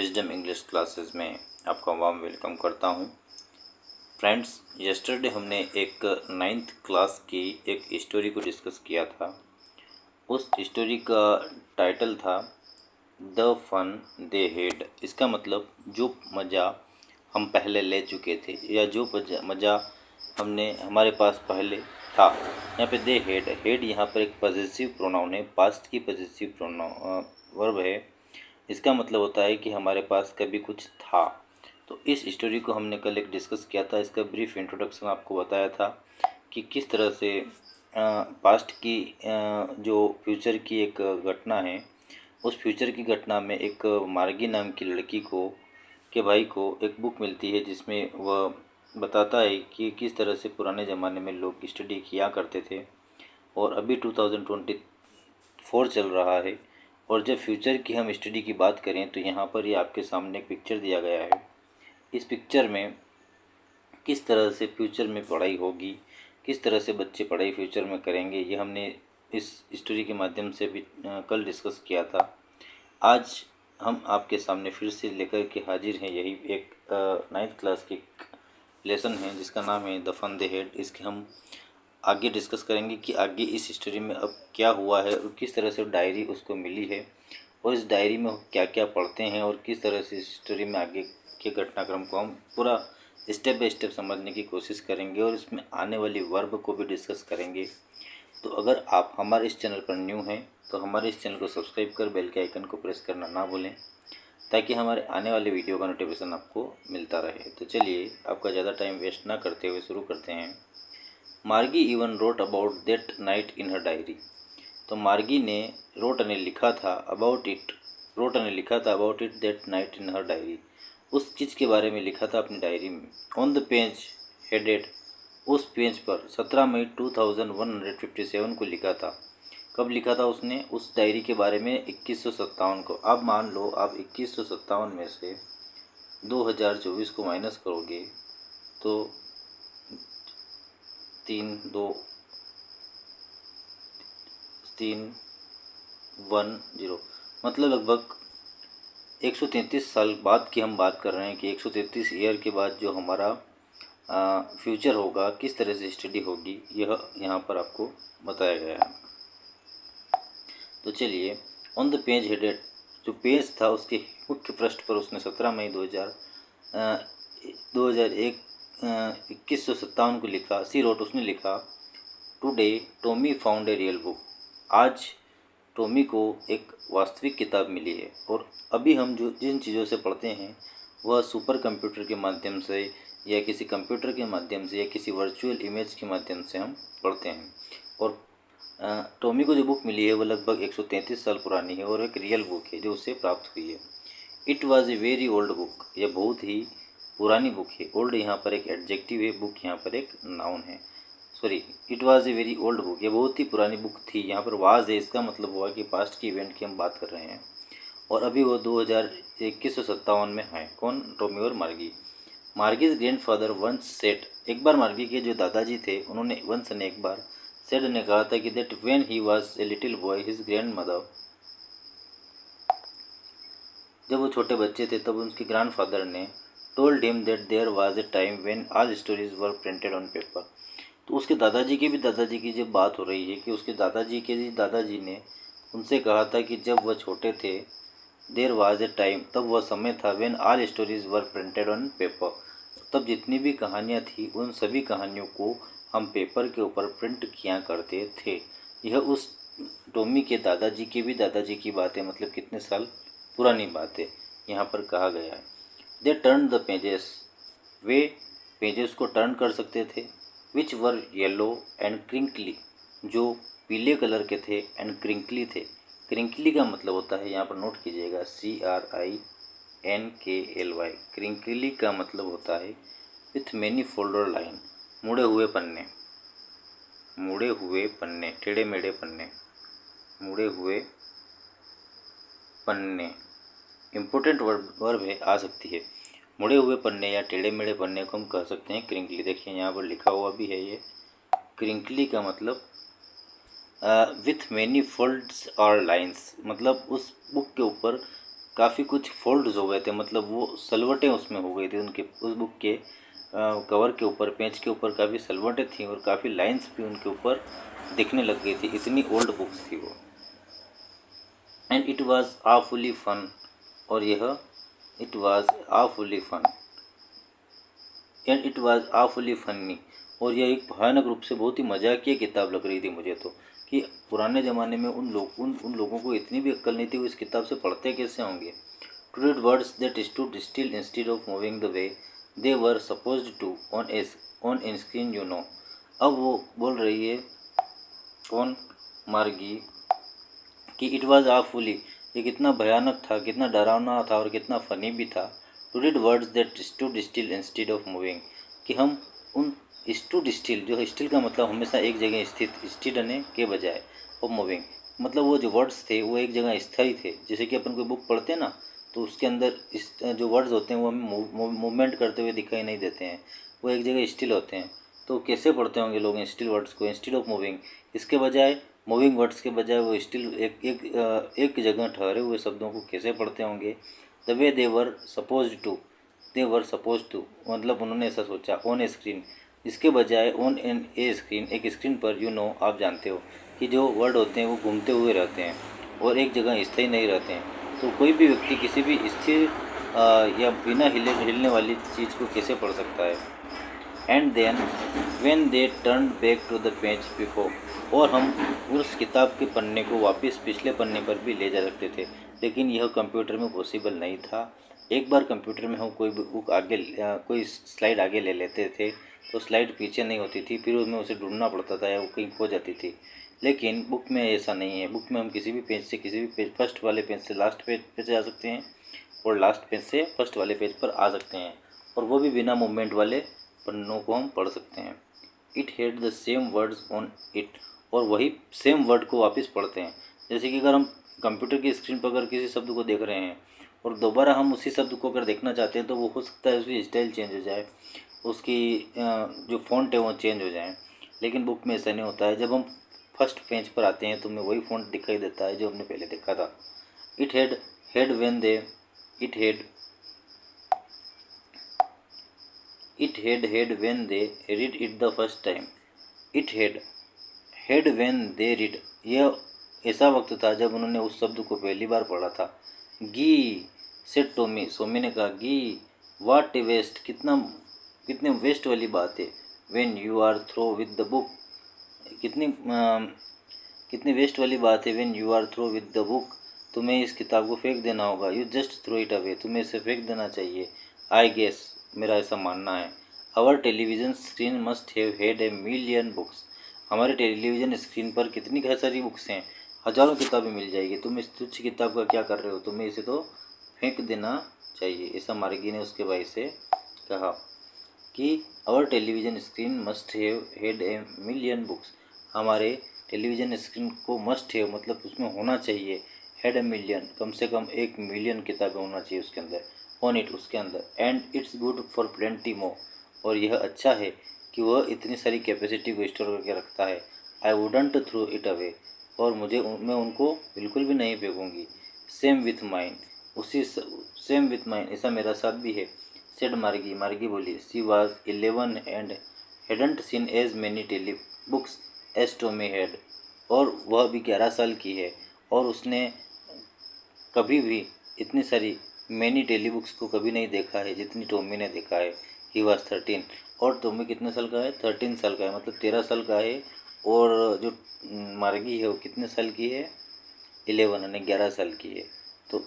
Wisdom English classes में आपका warm welcome करता हूं। फ्रेंड्स, यस्टरडे हमने एक 9th क्लास की एक स्टोरी को डिस्कस किया था। उस स्टोरी का टाइटल था द फन दे हेड। इसका मतलब जो मज़ा हम पहले ले चुके थे या जो मज़ा हमने हमारे पास पहले था। यहाँ पे दे हेड, हेड यहाँ पर एक पॉजेसिव प्रोनाउन है, पास्ट की पॉजेसिव प्रोनाउन वर्ब है। इसका मतलब होता है कि हमारे पास कभी कुछ था। तो इस स्टोरी को हमने कल एक डिस्कस किया था। इसका ब्रीफ इंट्रोडक्शन आपको बताया था कि किस तरह से पास्ट की जो फ्यूचर की एक घटना है, उस फ्यूचर की घटना में एक मार्गी नाम की लड़की को के भाई को एक बुक मिलती है जिसमें वह बताता है कि किस तरह से पुराने ज़माने में लोग स्टडी किया करते थे और अभी 2024 चल रहा है। और जब फ्यूचर की हम स्टडी की बात करें तो यहाँ पर ये आपके सामने एक पिक्चर दिया गया है। इस पिक्चर में किस तरह से फ्यूचर में पढ़ाई होगी, किस तरह से बच्चे पढ़ाई फ्यूचर में करेंगे, ये हमने इस स्टोरी के माध्यम से भी कल डिस्कस किया था। आज हम आपके सामने फिर से लेकर के हाजिर हैं। यही एक 9th क्लास की लेसन है जिसका नाम है द फन द हेड। इसके हम आगे डिस्कस करेंगे कि आगे इस स्टोरी में अब क्या हुआ है और किस तरह से डायरी उसको मिली है और इस डायरी में क्या क्या पढ़ते हैं और किस तरह से इस स्टोरी में आगे के घटनाक्रम को हम पूरा स्टेप बाय स्टेप समझने की कोशिश करेंगे और इसमें आने वाली वर्ब को भी डिस्कस करेंगे। तो अगर आप हमारे इस चैनल पर न्यू हैं तो हमारे इस चैनल को सब्सक्राइब कर बेल के आइकन को प्रेस करना ना भूलें ताकि हमारे आने वाले वीडियो का नोटिफिकेशन आपको मिलता रहे। तो चलिए आपका ज़्यादा टाइम वेस्ट ना करते हुए शुरू करते हैं। मार्गी even wrote about that night in her diary. तो मार्गी ने लिखा था about it that night in her diary. उस चीज़ के बारे में लिखा था अपनी डायरी में। ऑन द पेज हेडेड, उस पेज पर 17 मई 2157 को लिखा था। कब लिखा था उसने उस डायरी के बारे में? 2157 को। अब मान लो आप 2157 में से 2024 को माइनस करोगे तो 3 2 3 1 0 मतलब लगभग 133 साल बाद की हम बात कर रहे हैं कि 133 ईयर के बाद जो हमारा फ्यूचर होगा, किस तरह से स्टडी होगी, यह यहाँ पर आपको बताया गया है। तो चलिए, ऑन द पेज हेडेड, जो पेज था उसके मुख्य पृष्ठ पर उसने 17 मई 2157 को लिखा। उसने लिखा, today Tommy found a real book. आज टॉमी को एक वास्तविक किताब मिली है। और अभी हम जो जिन चीज़ों से पढ़ते हैं वह सुपर कंप्यूटर के माध्यम से या किसी कंप्यूटर के माध्यम से या किसी वर्चुअल इमेज के माध्यम से हम पढ़ते हैं। और टॉमी को जो बुक मिली है वो लगभग 133 साल पुरानी है और एक रियल बुक है जो उससे प्राप्त हुई है। It was a very old book, यह बहुत ही पुरानी बुक है। ओल्ड यहाँ पर एक एडजेक्टिव है, बुक यहाँ पर एक नाउन है। Sorry, it was a very old book, ये बहुत ही पुरानी बुक थी। यहाँ पर वाज है, इसका मतलब हुआ कि पास्ट की इवेंट की हम बात कर रहे हैं और अभी वो 2157 में है। कौन? टॉमी और मार्गी। मार्गीज ग्रैंडफादर वंस सेड, एक बार मार्गी के जो दादाजी थे उन्होंने वंस ने एक बार सेड ने कहा था कि that when he was a little boy his grandmother, जब वो छोटे बच्चे थे तब उनके ग्रैंडफादर ने told him that there was a time when all stories were printed on paper. तो उसके दादाजी की जब बात हो रही है कि उसके दादाजी ने उनसे कहा था कि जब वह छोटे थे, देयर वाज ए टाइम, तब वह समय था, when all stories were printed on paper, तब जितनी भी कहानियाँ थी उन सभी कहानियों को हम पेपर के ऊपर प्रिंट किया करते थे। यह उस टॉमी के दादाजी की बात है, मतलब कितने साल पुरानी बात है यहाँ पर कहा गया है। They turn the pages, way pages को टर्न कर सकते थे। विच वर येलो एंड क्रिंकली, जो पीले कलर के थे, एंड क्रिंकली थे। क्रिंकली का मतलब होता है, यहाँ पर नोट कीजिएगा, CRINKLY। क्रिंकली का मतलब होता है विथ मैनी फोल्डर लाइन, मुड़े हुए पन्ने, टेढ़े मेढ़े पन्ने, मुड़े हुए पन्ने। इम्पोर्टेंट वर्ब है, आ सकती है। मुड़े हुए पन्ने या टेढ़े मेढ़े पन्ने को हम कह सकते हैं क्रिंकली। देखिए यहाँ पर लिखा हुआ भी है, ये क्रिंकली का मतलब विथ मैनी फोल्ड्स और लाइंस, मतलब उस बुक के ऊपर काफ़ी कुछ फोल्ड्स हो गए थे, मतलब वो सलवटें उसमें हो गई थी उनके उस बुक के कवर के ऊपर, पेज के ऊपर काफ़ी सलवटें थी और काफ़ी लाइंस भी उनके ऊपर दिखने लग गई थी, इतनी ओल्ड बुक्स थी वो। And it was awfully fun, और यह it was awfully fun and it was awfully funny, और यह एक भयानक रूप से बहुत ही मजाकिया किताब लग रही थी मुझे तो, कि पुराने ज़माने में उन लोगों को इतनी भी अक्ल नहीं थी, वो इस किताब से पढ़ते कैसे होंगे। To read words that stood still instead of moving the way they were supposed to on in screen you know. अब वो बोल रही है कौन, मार्गी, कि इट वाज awfully, ये कितना भयानक था, कितना डरावना था और कितना फनी भी था। To read words that stood still instead of moving, कि हम उन स्टूड स्टिल, जो स्टिल का मतलब हमेशा एक जगह स्थित, स्टिल रहने के बजाय, और मूविंग मतलब वो जो वर्ड्स थे वो एक जगह स्थायी थे। जैसे कि अपन कोई बुक पढ़ते हैं ना, तो उसके अंदर जो वर्ड्स होते हैं वो हमें मूवमेंट करते हुए दिखाई नहीं देते हैं, वो एक जगह स्टिल होते हैं। तो कैसे पढ़ते होंगे लोग स्टिल वर्ड्स को, इंस्टेड ऑफ मूविंग, इसके बजाय मूविंग वर्ड्स के बजाय वो स्टिल एक जगह ठहरे हुए शब्दों को कैसे पढ़ते होंगे। The way they were suppose to, मतलब उन्होंने ऐसा सोचा, ऑन ए स्क्रीन, इसके बजाय ऑन एन ए स्क्रीन, एक स्क्रीन पर, यू नो, आप जानते हो कि जो वर्ड होते हैं वो घूमते हुए रहते हैं और एक जगह स्थायी नहीं रहते हैं। तो कोई भी व्यक्ति किसी भी स्थिर या बिना हिलने वाली चीज़ को कैसे पढ़ सकता है। And then when they turn back to the page before, और हम उस किताब के पन्ने को वापस पिछले पन्ने पर भी ले जा सकते थे, लेकिन यह कंप्यूटर में पॉसिबल नहीं था। एक बार कंप्यूटर में हम कोई बुक आगे कोई स्लाइड आगे ले लेते थे तो स्लाइड पीछे नहीं होती थी, फिर उसमें उसे ढूंढना पड़ता था या वो कहीं खो जाती थी। लेकिन बुक में ऐसा नहीं है, बुक में हम किसी भी पेज से, किसी भी पेज, फर्स्ट वाले पेज से लास्ट पेज पे जा सकते हैं और लास्ट पेज से फर्स्ट वाले पेज पर आ सकते हैं, और वो भी बिना मूवमेंट वाले पन्नों को हम पढ़ सकते हैं। It had the same words on it, और वही सेम वर्ड को वापस पढ़ते हैं। जैसे कि अगर हम कंप्यूटर की स्क्रीन पर अगर किसी शब्द को देख रहे हैं और दोबारा हम उसी शब्द को अगर देखना चाहते हैं तो वो हो सकता है उसकी स्टाइल चेंज हो जाए, उसकी जो फ़ॉन्ट है वो चेंज हो जाए। लेकिन बुक में ऐसा नहीं होता है, जब हम फर्स्ट पेज पर आते हैं तो हमें वही फ़ॉन्ट दिखाई देता है जो हमने पहले देखा था। It had had when they it had It had when they read it the first time. It had when they read. यह ऐसा वक्त था जब उन्होंने उस शब्द को पहली बार पढ़ा था। गी सेड टोमी, सोमी ने कहा, गी वाट ए वेस्ट, कितने वेस्ट वाली बात है। When you are through with the book, कितनी वेस्ट वाली बात है। When you are through with the book, तुम्हें इस किताब को फेंक देना होगा। You just throw it away, तुम्हें इसे फेंक देना चाहिए। आई गेस, मेरा ऐसा मानना है। Our television screen must have had a million books, हमारे टेलीविज़न स्क्रीन पर कितनी सारी बुक्स हैं, हज़ारों किताबें मिल जाएगी। तुम इस तुच्छ किताब का क्या कर रहे हो, तुम्हें इसे तो फेंक देना चाहिए। ऐसा मार्गी ने उसके भाई से कहा कि our television screen must have had a million books, हमारे टेलीविज़न स्क्रीन को मस्ट हैव मतलब उसमें होना चाहिए, हैड ए मिलियन, कम से कम 1 मिलियन किताबें होना चाहिए उसके अंदर, ऑन इट, उसके अंदर। And it's good for plenty more, और यह अच्छा है कि वह इतनी सारी कैपेसिटी को स्टोर करके रखता है। I wouldn't throw it away, और मैं उनको बिल्कुल भी नहीं फेंकूँगी। Same with mine, same with mine, ऐसा मेरा साथ भी है। सेड मार्गी, मार्गी बोली, she was 11 and hadn't seen as many telly books as Tommy had, और वह भी 11 साल की है और उसने कभी भी इतनी सारी मैनी टेली बुक्स को कभी नहीं देखा है जितनी टोमी ने देखा है। ही वॉज 13, और टोमी कितने साल का है, 13 साल का है, मतलब 13 साल का है। और जो मार्गी है वो कितने साल की है, 11 यानी 11 साल की है। तो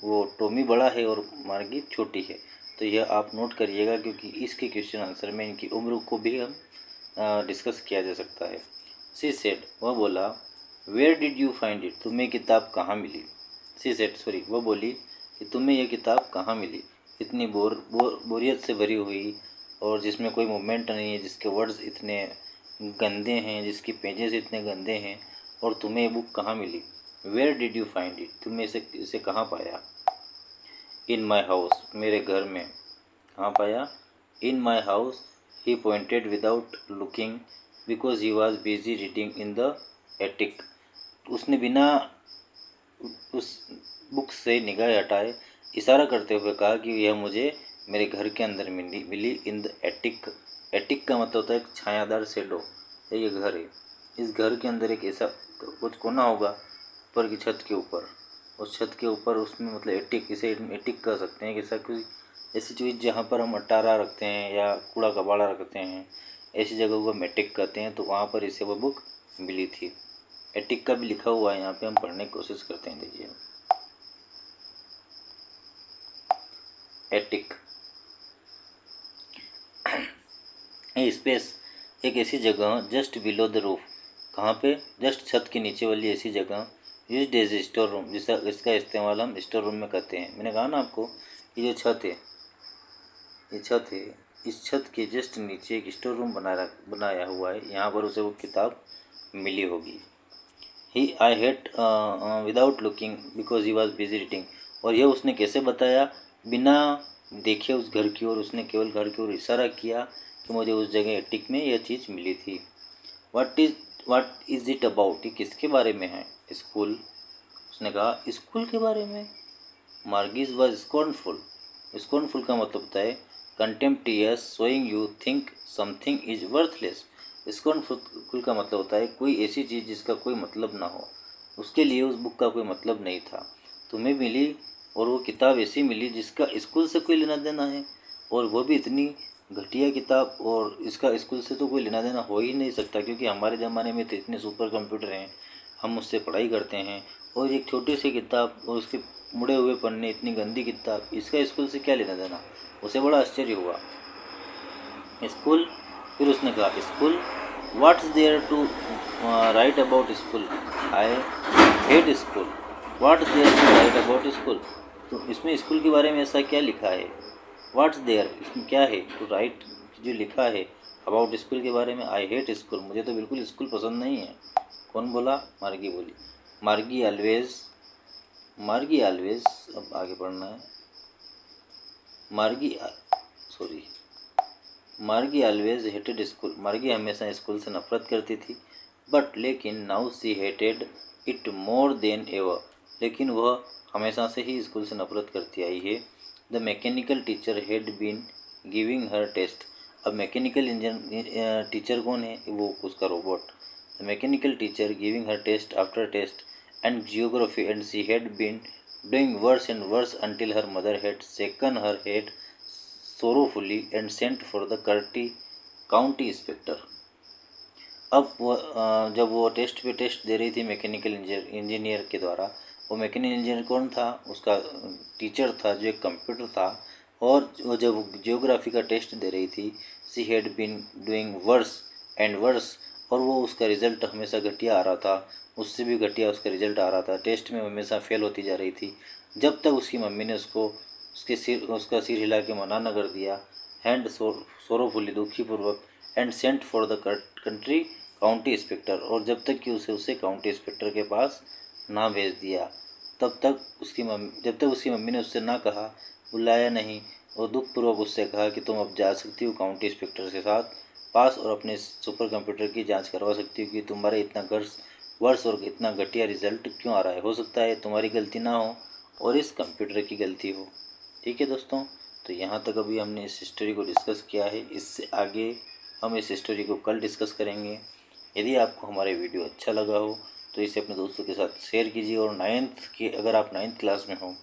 वो टोमी बड़ा है और मार्गी छोटी है। तो यह आप नोट करिएगा, क्योंकि इसके क्वेश्चन आंसर में इनकी उम्र को भी हम डिस्कस किया जा सकता है। सी सेड, वह बोला, where did you find it, तुम्हें किताब कहाँ मिली। सी सेड, सॉरी, वह बोली कि तुम्हें यह किताब कहाँ मिली, इतनी बोरियत से भरी हुई और जिसमें कोई मूवमेंट नहीं है, जिसके वर्ड्स इतने गंदे हैं, जिसकी पेजेस इतने गंदे हैं, और तुम्हें ये बुक कहाँ मिली। Where did you find it, तुमने इसे कहाँ पाया। इन माई हाउस, मेरे घर में। कहाँ पाया, in my house. He pointed without looking because he was busy reading in the attic, उसने बिना उस बुक से निगाह हटाए इशारा करते हुए कहा कि यह मुझे मेरे घर के अंदर मिली इन द एटिक। एटिक का मतलब होता है एक छायादार शेडो। ये घर है, इस घर के अंदर एक ऐसा कुछ कोना होगा ऊपर की छत के ऊपर, उस छत के ऊपर उसमें मतलब एटिक, इसे एटिक कह सकते हैं। ऐसा कोई ऐसी चीज़ जहाँ पर हम अटारा रखते हैं या कूड़ा कबाड़ा रखते हैं, ऐसी जगह को हम एटिक कहते हैं। तो वहाँ पर इसे वो बुक मिली थी। एटिक का भी लिखा हुआ है यहाँ पे, हम पढ़ने की कोशिश करते हैं। देखिए एटिक स्पेस, एक ऐसी जगह जस्ट बिलो द रूफ, कहाँ पे, जस्ट छत के नीचे वाली ऐसी जगह, यूज एज स्टोर रूम, जिसका इसका इस्तेमाल हम स्टोर रूम में करते हैं। मैंने कहा ना आपको कि ये छत है, ये छत है, इस छत के जस्ट नीचे एक स्टोर रूम बनाया हुआ है, यहाँ पर उसे वो किताब मिली होगी। He I hate without looking because he was busy reading. और यह उसने कैसे बताया, बिना देखे उस घर की ओर, उसने केवल घर की ओर इशारा किया कि मुझे उस जगह एटिक में यह चीज़ मिली थी। व्हाट इज़ इट अबाउट, ये किसके बारे में है, स्कूल। उसने कहा स्कूल के बारे में। मार्गिस वॉज स्कॉर्नफुल। स्कॉर्नफुल का मतलब होता है contemptuous, showing you think something is worthless. Scornful का मतलब होता है कोई ऐसी चीज़ जिसका कोई मतलब ना हो। उसके लिए उस बुक का कोई मतलब नहीं था। तुम्हें मिली, और वो किताब ऐसी मिली जिसका स्कूल से कोई लेना देना है, और वो भी इतनी घटिया किताब, और इसका स्कूल से तो कोई लेना देना हो ही नहीं सकता, क्योंकि हमारे ज़माने में तो इतने सुपर कंप्यूटर हैं, हम उससे पढ़ाई करते हैं, और एक छोटी सी किताब और उसके मुड़े हुए पन्ने, इतनी गंदी किताब, इसका स्कूल से क्या लेना देना। उसे बड़ा आश्चर्य हुआ। स्कूल, फिर उसने कहा school, what's there to write about school, I hate school, what's there to write about school. तो इसमें स्कूल के बारे में ऐसा क्या लिखा है, व्हाट्स देयर, इसमें क्या है, टू राइट जो लिखा है अबाउट स्कूल के बारे में, आई हेट स्कूल, मुझे तो बिल्कुल स्कूल पसंद नहीं है। कौन बोला, मार्गी बोली। मार्गी ऑलवेज, अब आगे पढ़ना है। मार्गी सॉरी मार्गी ऑलवेज हेटेड स्कूल, मार्गी हमेशा स्कूल से नफरत करती थी। बट लेकिन now see hated it more than ever, लेकिन वह हमेशा से ही स्कूल से नफरत करती आई है। The mechanical teacher had been giving her test. अब मैकेनिकल इंजन टीचर कौन है, वो उसका robot. The mechanical teacher giving her test after test and geography, and she had been doing worse and worse until her mother had shaken her head sorrowfully and sent for the county inspector. अब वो जब वो test पे test दे रही थी mechanical engineer के द्वारा, वो मैकेनिकल इंजीनियर कौन था, उसका टीचर था जो एक कंप्यूटर था। और वो जब जियोग्राफी का टेस्ट दे रही थी, she had been doing worse and worse, और वो उसका रिज़ल्ट हमेशा घटिया आ रहा था, उससे भी घटिया उसका रिज़ल्ट आ रहा था, टेस्ट में हमेशा फेल होती जा रही थी। जब तक उसकी मम्मी ने उसका सिर हिला के मना न कर दिया, हैंड सोरोफुली, दुखीपूर्वक, and sent for the country county inspector, और जब तक कि उसे काउंटी इंस्पेक्टर के पास ना भेज दिया, जब तक उसकी मम्मी ने उससे ना कहा, बुलाया नहीं, और दुखपूर्वक उससे कहा कि तुम अब जा सकती हो काउंटी इंस्पेक्टर के साथ पास, और अपने सुपर कंप्यूटर की जांच करवा सकती हो कि तुम्हारा इतना वर्ष और इतना घटिया रिजल्ट क्यों आ रहा है। हो सकता है तुम्हारी गलती ना हो और इस कंप्यूटर की गलती हो। ठीक है दोस्तों, तो यहाँ तक अभी हमने इस स्टोरी को डिस्कस किया है। इससे आगे हम इस स्टोरी को कल डिस्कस करेंगे। यदि आपको हमारे वीडियो अच्छा लगा हो तो इसे अपने दोस्तों के साथ शेयर कीजिए, और अगर आप 9th क्लास में हो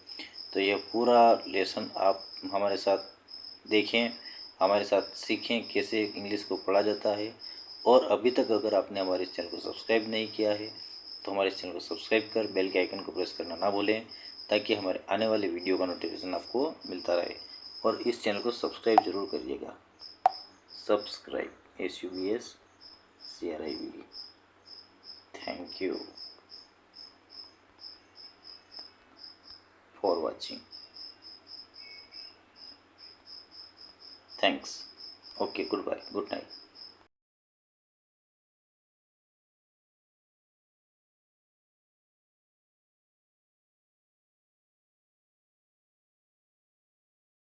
तो यह पूरा लेसन आप हमारे साथ देखें, हमारे साथ सीखें कैसे इंग्लिश को पढ़ा जाता है। और अभी तक अगर आपने हमारे इस चैनल को सब्सक्राइब नहीं किया है तो हमारे इस चैनल को सब्सक्राइब कर बेल के आइकन को प्रेस करना ना भूलें, ताकि हमारे आने वाले वीडियो का नोटिफिकेशन आपको मिलता रहे। और इस चैनल को सब्सक्राइब जरूर करिएगा। Subscribe, SUBSCRIB। Thank you for watching. Thanks. Okay, goodbye, good night.